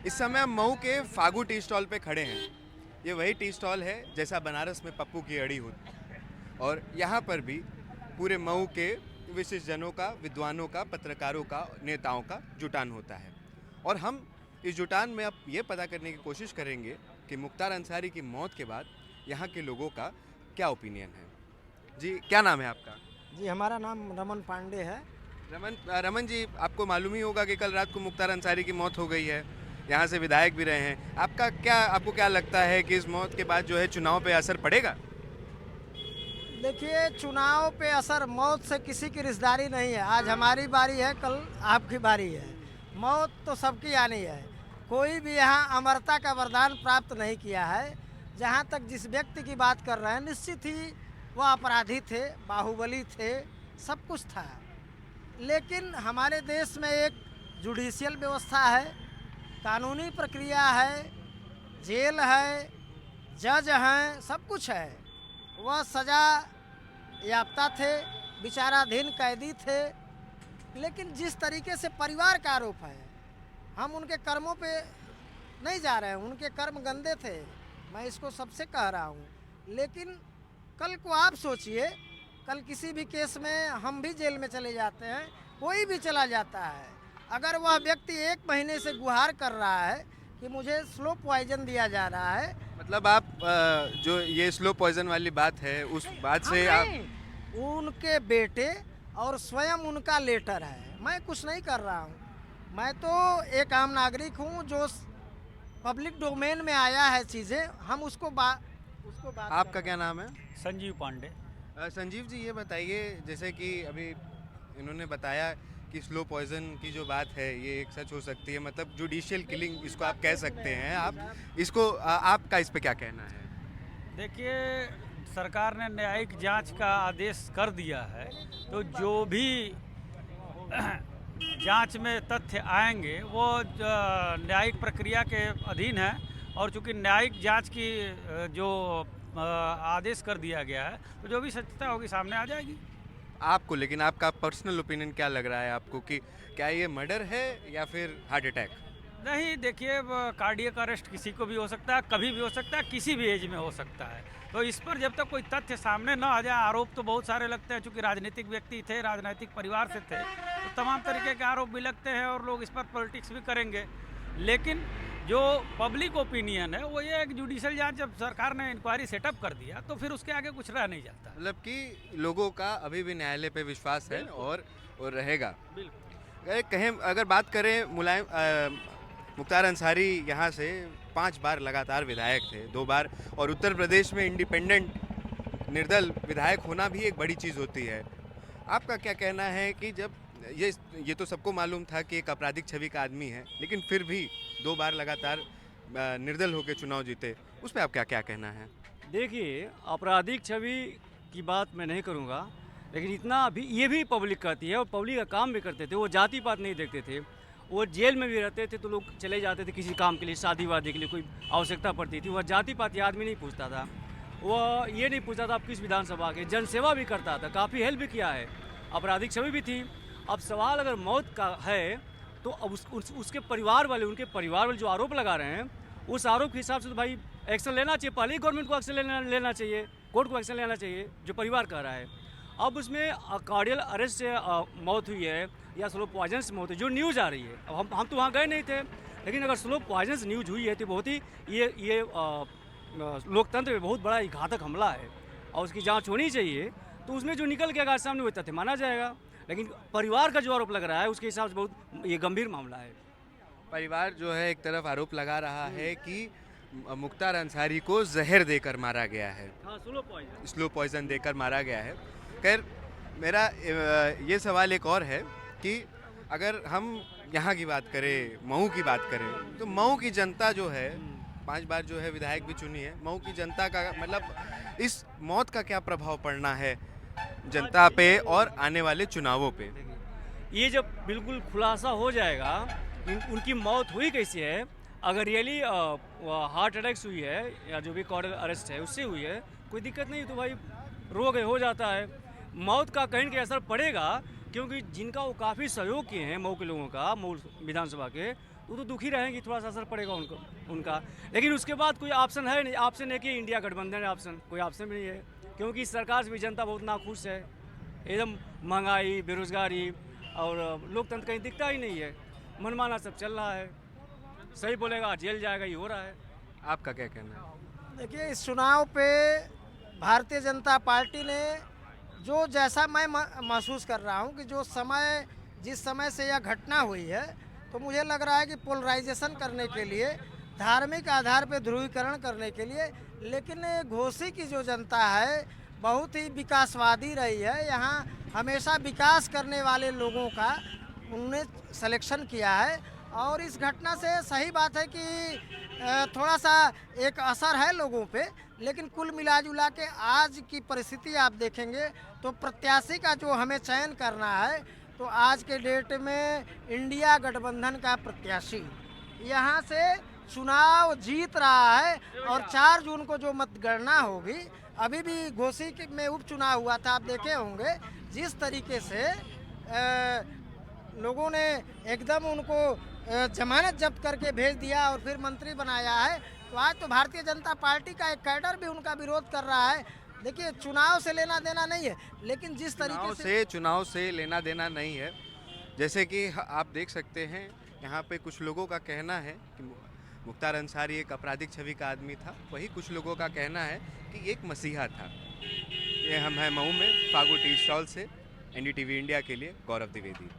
इस समय हम मऊ के फागू टी स्टॉल पे खड़े हैं। ये वही टी स्टॉल है जैसा बनारस में पप्पू की अड़ी होती है, और यहाँ पर भी पूरे मऊ के विशिष्ट जनों का, विद्वानों का, पत्रकारों का, नेताओं का जुटान होता है। और हम इस जुटान में अब ये पता करने की कोशिश करेंगे कि मुख्तार अंसारी की मौत के बाद यहाँ के लोगों का क्या ओपिनियन है। जी, क्या नाम है आपका? जी, हमारा नाम रमन पांडे है। रमन जी, आपको मालूम ही होगा कि कल रात को मुख्तार अंसारी की मौत हो गई है। यहाँ से विधायक भी रहे हैं। आपको क्या लगता है कि इस मौत के बाद जो है चुनाव पे असर पड़ेगा? देखिए, चुनाव पे असर मौत से किसी की रिश्तेदारी नहीं है। आज हमारी बारी है, कल आपकी बारी है। मौत तो सबकी आनी है। कोई भी यहाँ अमरता का वरदान प्राप्त नहीं किया है। जहाँ तक जिस व्यक्ति की बात कर रहे हैं, निश्चित ही वह अपराधी थे, बाहुबली थे, सब कुछ था। लेकिन हमारे देश में एक जुडिशियल व्यवस्था है, कानूनी प्रक्रिया है, जेल है, जज हैं, सब कुछ है। वह सज़ा याफ्ता थे, विचाराधीन कैदी थे। लेकिन जिस तरीके से परिवार का आरोप है, हम उनके कर्मों पे नहीं जा रहे हैं। उनके कर्म गंदे थे, मैं इसको सबसे कह रहा हूँ। लेकिन कल को आप सोचिए, कल किसी भी केस में हम भी जेल में चले जाते हैं, कोई भी चला जाता है। अगर वह व्यक्ति 1 महीने से गुहार कर रहा है कि मुझे स्लो पॉइजन दिया जा रहा है, मतलब आप जो ये स्लो पॉइजन वाली बात है, उस बात से आप उनके बेटे और स्वयं उनका लेटर है। मैं कुछ नहीं कर रहा हूँ। मैं तो एक आम नागरिक हूँ जो पब्लिक डोमेन में आया है चीज़ें, हम उसको बात आपका क्या नाम है? संजीव पांडे। संजीव जी, ये बताइए, जैसे कि अभी इन्होंने बताया कि स्लो पॉइजन की जो बात है ये एक सच हो सकती है, मतलब जुडिशियल किलिंग इसको आप कह सकते हैं। आपका इस पे क्या कहना है? देखिए, सरकार ने न्यायिक जांच का आदेश कर दिया है, तो जो भी जांच में तथ्य आएंगे वो न्यायिक प्रक्रिया के अधीन है। और चूंकि न्यायिक जांच की जो आदेश कर दिया गया है, तो जो भी सत्यता होगी सामने आ जाएगी। आपको, लेकिन आपका पर्सनल ओपिनियन क्या लग रहा है आपको कि क्या ये मर्डर है या फिर हार्ट अटैक? नहीं, देखिए, कार्डियक अरेस्ट किसी को भी हो सकता है, कभी भी हो सकता है, किसी भी एज में हो सकता है। तो इस पर जब तक कोई तथ्य सामने न आ जाए, आरोप तो बहुत सारे लगते हैं। चूंकि राजनीतिक व्यक्ति थे, राजनीतिक परिवार से थे, तो तमाम तरीके के आरोप भी लगते हैं और लोग इस पर पॉलिटिक्स भी करेंगे। लेकिन जो पब्लिक ओपिनियन है वो ये है कि जुडिशियल जांच जब सरकार ने इंक्वायरी सेटअप कर दिया, तो फिर उसके आगे कुछ रह नहीं जाता। मतलब कि लोगों का अभी भी न्यायालय पे विश्वास है और रहेगा। बिल्कुल। कहें, अगर बात करें मुख्तार अंसारी यहाँ से 5 बार लगातार विधायक थे, 2 बार, और उत्तर प्रदेश में इंडिपेंडेंट निर्दल विधायक होना भी एक बड़ी चीज़ होती है। आपका क्या कहना है कि जब ये तो सबको मालूम था कि एक आपराधिक छवि का आदमी है, लेकिन फिर भी 2 बार लगातार निर्दल होकर चुनाव जीते, उस पर आप क्या कहना है? देखिए, आपराधिक छवि की बात मैं नहीं करूँगा, लेकिन इतना भी ये भी पब्लिक करती है और पब्लिक का काम भी करते थे। वो जाति पात नहीं देखते थे। वो जेल में भी रहते थे तो लोग चले जाते थे किसी काम के लिए, शादी वादी के लिए कोई आवश्यकता पड़ती थी। वह जाति पाति आदमी नहीं पूछता था। वह ये नहीं पूछता था आप किस विधानसभा के। जनसेवा भी करता था, काफ़ी हेल्प भी किया है। आपराधिक छवि भी थी। अब सवाल अगर मौत का है तो अब उसके परिवार वाले, उनके परिवार वाले जो आरोप लगा रहे हैं, उस आरोप के हिसाब से तो भाई एक्शन लेना चाहिए। पहले ही गवर्नमेंट को एक्शन लेना चाहिए, कोर्ट को एक्शन लेना चाहिए जो परिवार कह रहा है। अब उसमें कार्डियल अरेस्ट से मौत हुई है या स्लो पॉइजन से मौत हुई, जो न्यूज़ आ रही है। अब हम तो वहाँ गए नहीं थे, लेकिन अगर स्लो पॉइजन से न्यूज़ हुई है तो बहुत ही ये लोकतंत्र में बहुत बड़ा ही घातक हमला है और उसकी जाँच होनी चाहिए। तो उसमें जो निकल के अगर सामने वो तथ्य माना जाएगा। लेकिन परिवार का जो आरोप लग रहा है उसके हिसाब से बहुत ये गंभीर मामला है। परिवार जो है एक तरफ आरोप लगा रहा है कि मुख्तार अंसारी को जहर देकर मारा गया है। हाँ, स्लो पॉइजन देकर मारा गया है। खैर, मेरा ये सवाल एक और है कि अगर हम यहाँ की बात करें, मऊ की बात करें, तो मऊ की जनता जो है 5 बार जो है विधायक भी चुनी है। मऊ की जनता का मतलब इस मौत का क्या प्रभाव पड़ना है जनता पे और आने वाले चुनावों पे? ये जब बिल्कुल खुलासा हो जाएगा उनकी मौत हुई कैसे है, अगर रियली हार्ट अटैक हुई है या जो भी कार्डियल अरेस्ट है उससे हुई है, कोई दिक्कत नहीं, तो भाई रोग हो जाता है। मौत का कहीं के असर पड़ेगा क्योंकि जिनका वो काफ़ी सहयोग किए हैं मऊ के लोगों का, मऊ विधानसभा के, वो तो दुखी रहेंगे, थोड़ा सा असर पड़ेगा उनका। लेकिन उसके बाद कोई ऑप्शन है नहीं, ऑप्शन है कि इंडिया गठबंधन है, ऑप्शन कोई ऑप्शन भी नहीं है, क्योंकि इस सरकार से भी जनता बहुत नाखुश है। एकदम महंगाई, बेरोजगारी और लोकतंत्र कहीं दिखता ही नहीं है, मनमाना सब चल रहा है। सही बोलेगा जेल जाएगा, ये हो रहा है। आपका क्या कहना है? देखिए, इस चुनाव पे भारतीय जनता पार्टी ने जो, जैसा मैं महसूस कर रहा हूँ कि जिस समय से यह घटना हुई है, तो मुझे लग रहा है कि पोलराइजेशन करने के लिए, धार्मिक आधार पे ध्रुवीकरण करने के लिए, लेकिन घोसी की जो जनता है बहुत ही विकासवादी रही है। यहाँ हमेशा विकास करने वाले लोगों का उन्होंने सिलेक्शन किया है, और इस घटना से सही बात है कि थोड़ा सा एक असर है लोगों पे, लेकिन कुल मिला जुला के आज की परिस्थिति आप देखेंगे तो प्रत्याशी का जो हमें चयन करना है, तो आज के डेट में इंडिया गठबंधन का प्रत्याशी यहाँ से चुनाव जीत रहा है। और 4 जून को जो मतगणना होगी, अभी भी घोसी में उपचुनाव हुआ था, आप देखे होंगे जिस तरीके से लोगों ने एकदम उनको जमानत जब्त करके भेज दिया और फिर मंत्री बनाया है। तो आज तो भारतीय जनता पार्टी का एक कैडर भी उनका विरोध कर रहा है। देखिए, चुनाव से लेना देना नहीं है, लेकिन जिस तरीके से चुनाव से लेना देना नहीं है, जैसे कि आप देख सकते हैं यहाँ पे कुछ लोगों का कहना है कि मुख्तार अंसारी एक आपराधिक छवि का आदमी था, वही कुछ लोगों का कहना है कि एक मसीहा था। ये हम हैं मऊ में फागू टी स्टॉल से। NDTV इंडिया के लिए गौरव द्विवेदी।